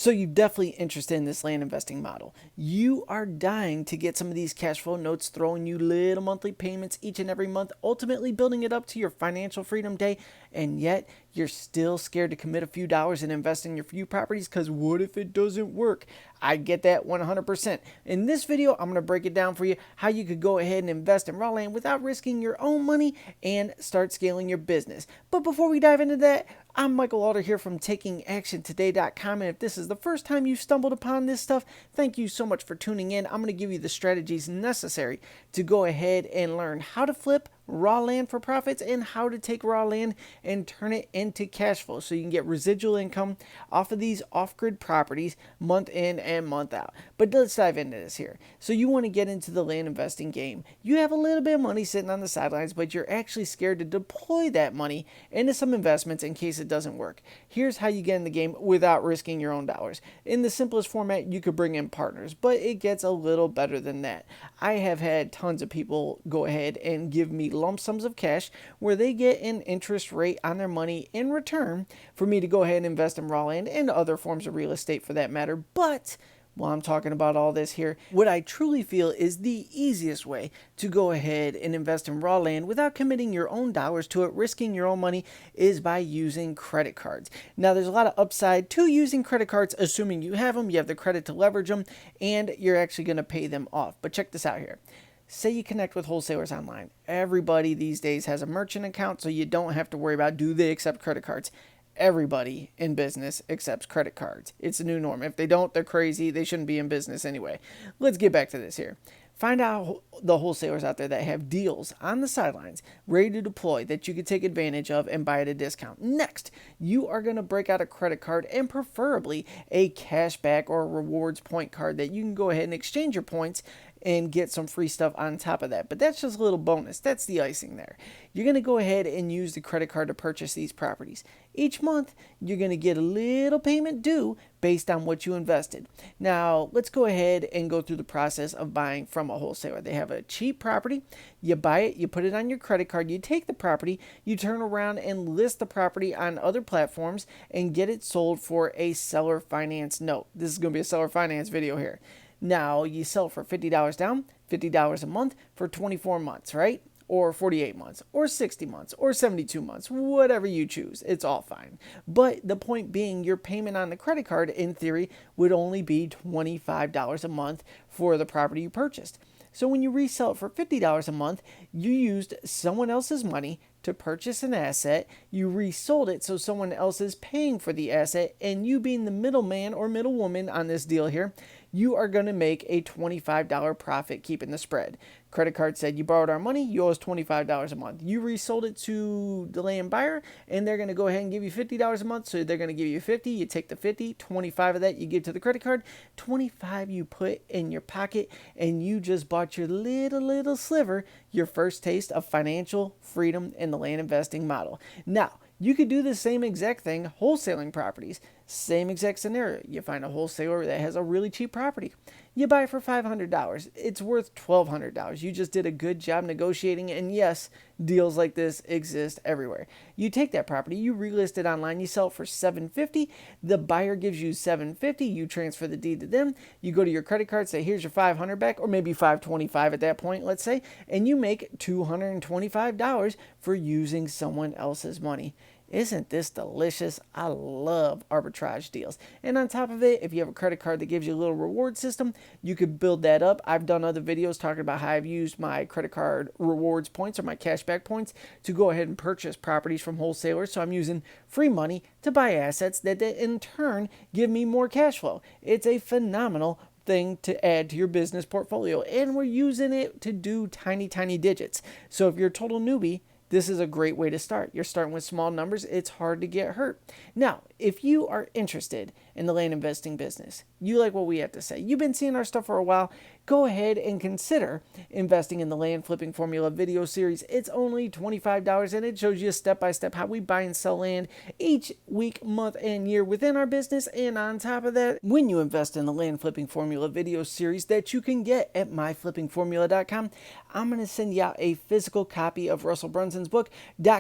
So you're definitely interested in this land investing model. You are dying to get some of these cash flow notes throwing you little monthly payments each and every month, ultimately building it up to your financial freedom day, and yet you're still scared to commit a few dollars and invest in your few properties because what if it doesn't work? I get that 100%. In this video, I'm going to break it down for you how you could go ahead and invest in raw land without risking your own money and start scaling your business. But before we dive into that, I'm Michael Alder here from TakingActionToday.com, and if this is the first time you've stumbled upon this stuff, thank you so much for tuning in. I'm going to give you the strategies necessary to go ahead and learn how to flip raw land for profits and how to take raw land and turn it into cash flow so you can get residual income off of these off-grid properties month in and month out. But let's dive into this here. So you want to get into the land investing game. You have a little bit of money sitting on the sidelines, but you're actually scared to deploy that money into some investments in case it doesn't work. Here's how you get in the game without risking your own dollars. In the simplest format, you could bring in partners, but it gets a little better than that. I have had tons of people go ahead and give me lump sums of cash where they get an interest rate on their money in return for me to go ahead and invest in raw land and other forms of real estate for that matter. But while I'm talking about all this here, what I truly feel is the easiest way to go ahead and invest in raw land without committing your own dollars to it, risking your own money, is by using credit cards. Now, there's a lot of upside to using credit cards, assuming you have them, you have the credit to leverage them, and you're actually going to pay them off. But check this out here. Say you connect with wholesalers online. Everybody these days has a merchant account, so you don't have to worry about do they accept credit cards. Everybody in business accepts credit cards. It's a new norm. If they don't, they're crazy. They shouldn't be in business anyway. Let's get back to this here. Find out the wholesalers out there that have deals on the sidelines ready to deploy that you could take advantage of and buy at a discount. Next, you are going to break out a credit card and preferably a cashback or a rewards point card that you can go ahead and exchange your points and get some free stuff on top of that. But that's just a little bonus. That's the icing there. You're going to go ahead and use the credit card to purchase these properties. Each month, you're going to get a little payment due based on what you invested. Now, let's go ahead and go through the process of buying from a wholesaler. They have a cheap property. You buy it, you put it on your credit card, you take the property, you turn around and list the property on other platforms and get it sold for a seller finance note. This is going to be a seller finance video here. Now, you sell for $50 down, $50 a month for 24 months, right? Or 48 months, or 60 months, or 72 months, whatever you choose. It's all fine. But the point being, your payment on the credit card, in theory, would only be $25 a month for the property you purchased. So when you resell it for $50 a month, you used someone else's money to purchase an asset, you resold it so someone else is paying for the asset, and you being the middleman or middlewoman on this deal here, you are going to make a $25 profit keeping the spread. Credit card said you borrowed our money, you owe us $25 a month. You resold it to the land buyer, and they're going to go ahead and give you $50 a month, so they're going to give you 50, you take the 50, 25 of that you give to the credit card, 25 you put in your pocket, and you just bought your little sliver, your first taste of financial freedom in the land investing model. Now, you could do the same exact thing wholesaling properties. Same exact scenario. You find a wholesaler that has a really cheap property. You buy it for $500. It's worth $1,200. You just did a good job negotiating, and yes, deals like this exist everywhere. You take that property, you relist it online, you sell it for $750. The buyer gives you $750. You transfer the deed to them. You go to your credit card, say, here's your $500 back, or maybe $525 at that point, let's say, and you make $225 for using someone else's money. Isn't this delicious? I love arbitrage deals. And on top of it, if you have a credit card that gives you a little reward system, you could build that up. I've done other videos talking about how I've used my credit card rewards points or my cashback points to go ahead and purchase properties from wholesalers. So I'm using free money to buy assets that in turn give me more cash flow. It's a phenomenal thing to add to your business portfolio, and we're using it to do tiny digits. So if you're a total newbie, this is a great way to start. You're starting with small numbers. It's hard to get hurt. Now, if you are interested in the land investing business, you like what we have to say, you've been seeing our stuff for a while, go ahead and consider investing in the Land Flipping Formula video series. It's only $25, and it shows you step-by-step how we buy and sell land each week, month, and year within our business. And on top of that, when you invest in the Land Flipping Formula video series that you can get at myflippingformula.com, I'm going to send you out a physical copy of Russell Brunson's book,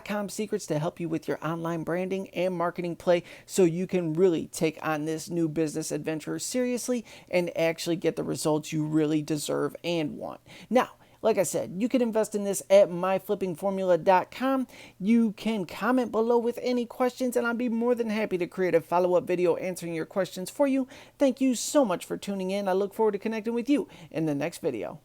.com Secrets, to help you with your online branding and marketing play so you can really take on on this new business adventure seriously and actually get the results you really deserve and want. Now, like I said, you can invest in this at myflippingformula.com. You can comment below with any questions, and I'll be more than happy to create a follow-up video answering your questions for you. Thank you so much for tuning in. I look forward to connecting with you in the next video.